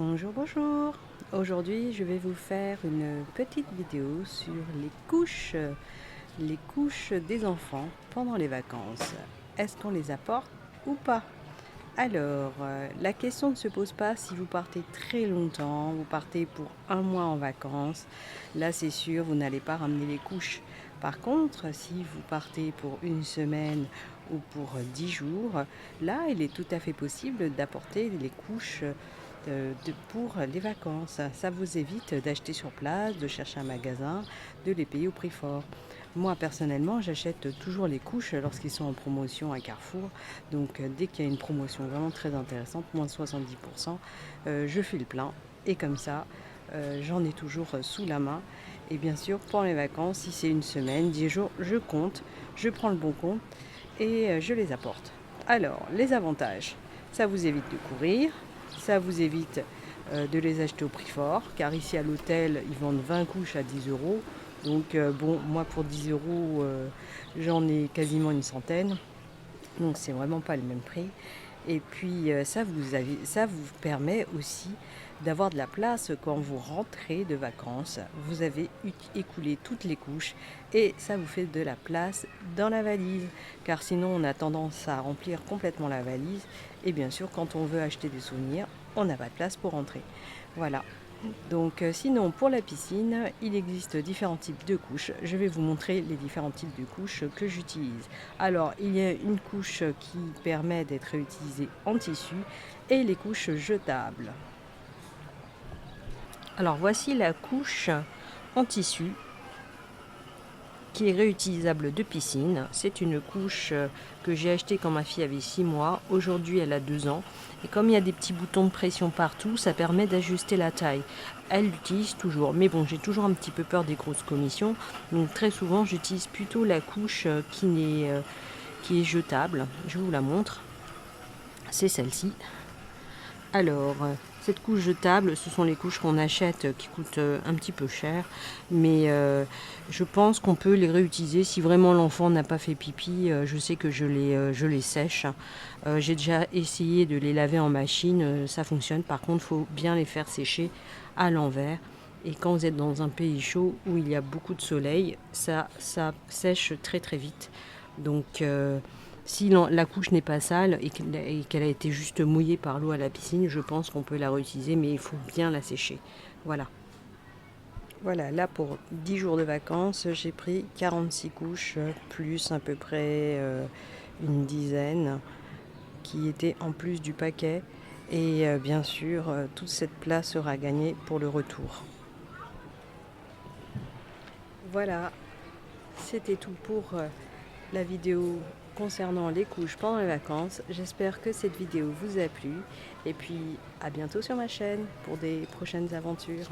Bonjour, bonjour. Aujourd'hui, je vais vous faire une petite vidéo sur les couches des enfants pendant les vacances. Est-ce qu'on les apporte ou pas? Alors, la question ne se pose pas si vous partez très longtemps, vous partez pour un mois en vacances. Là, c'est sûr, vous n'allez pas ramener les couches. Par contre, si vous partez pour une semaine ou pour 10 jours, là, il est tout à fait possible d'apporter les couches pour les vacances. Ça vous évite d'acheter sur place, de chercher un magasin, de les payer au prix fort. Moi personnellement, j'achète toujours les couches lorsqu'ils sont en promotion à Carrefour. Donc dès qu'il y a une promotion vraiment très intéressante, moins de 70%, je fais le plein. Et comme ça, j'en ai toujours sous la main. Et bien sûr, pour les vacances, si c'est une semaine, 10 jours, je compte, je prends le bon compte et je les apporte. Alors, les avantages, ça vous évite de courir, ça vous évite de les acheter au prix fort, car ici à l'hôtel, ils vendent 20 couches à 10 euros. Donc bon, moi pour 10 euros, j'en ai quasiment une centaine. Donc c'est vraiment pas le même prix. Et puis ça vous permet aussi d'avoir de la place quand vous rentrez de vacances. Vous avez écoulé toutes les couches et ça vous fait de la place dans la valise. Car sinon on a tendance à remplir complètement la valise. Et bien sûr quand on veut acheter des souvenirs, on n'a pas de place pour rentrer. Voilà. Donc sinon pour la piscine, il existe différents types de couches. Je vais vous montrer les différents types de couches que j'utilise. Alors il y a une couche qui permet d'être réutilisée en tissu et les couches jetables. Alors voici la couche en tissu qui est réutilisable de piscine. C'est une couche que j'ai achetée quand ma fille avait 6 mois. Aujourd'hui, elle a 2 ans. Et comme il y a des petits boutons de pression partout, ça permet d'ajuster la taille. Elle l'utilise toujours. Mais bon, j'ai toujours un petit peu peur des grosses commissions. Donc très souvent, j'utilise plutôt la couche qui est jetable. Je vous la montre. C'est celle-ci. Alors, cette couche jetable, ce sont les couches qu'on achète qui coûtent un petit peu cher, mais je pense qu'on peut les réutiliser si vraiment l'enfant n'a pas fait pipi. Je sais que je les sèche. J'ai déjà essayé de les laver en machine, ça fonctionne. Par contre, il faut bien les faire sécher à l'envers. Et quand vous êtes dans un pays chaud où il y a beaucoup de soleil, ça sèche très très vite. Donc, si la couche n'est pas sale et qu'elle a été juste mouillée par l'eau à la piscine, je pense qu'on peut la réutiliser, mais il faut bien la sécher. Voilà. Voilà, là pour 10 jours de vacances, j'ai pris 46 couches, plus à peu près une dizaine qui étaient en plus du paquet. Et bien sûr, toute cette place sera gagnée pour le retour. Voilà, c'était tout pour la vidéo concernant les couches pendant les vacances. J'espère que cette vidéo vous a plu et puis à bientôt sur ma chaîne pour des prochaines aventures.